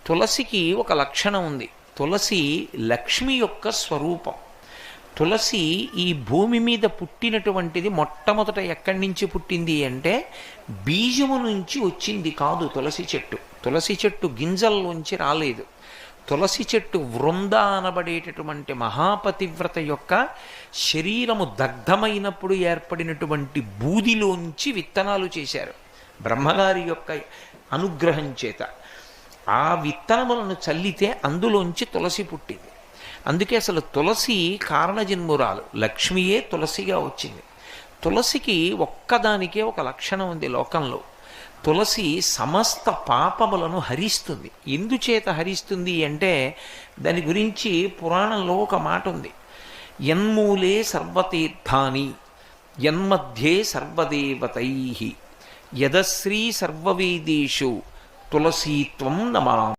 తులసికి ఒక లక్షణం ఉంది. తులసి లక్ష్మి యొక్క స్వరూపం. తులసి ఈ భూమి మీద పుట్టినటువంటిది మొట్టమొదట ఎక్కడి నుంచి పుట్టింది అంటే బీజము నుంచి వచ్చింది కాదు తులసి చెట్టు. తులసి చెట్టు గింజల్లోంచి రాలేదు. తులసి చెట్టు వృంద అనబడేటటువంటి మహాపతివ్రత యొక్క శరీరము దగ్ధమైనప్పుడు ఏర్పడినటువంటి బూదిలోంచి విత్తనాలు చేశారు బ్రహ్మగారి యొక్క అనుగ్రహం చేత. ఆ విత్తనములను చల్లితే అందులోంచి తులసి పుట్టింది. అందుకే అసలు తులసి కారణజన్మురాలు, లక్ష్మియే తులసిగా వచ్చింది. తులసికి ఒక్కదానికే ఒక లక్షణం ఉంది లోకంలో. తులసి సమస్త పాపములను హరిస్తుంది. ఎందుచేత హరిస్తుంది అంటే దాని గురించి పురాణంలో ఒక మాట ఉంది. యన్మూలే సర్వతీర్థాని యన్మధ్యే సర్వదేవతై యదశ్రీ సర్వవేదేషు తులసీత్వం నమామి.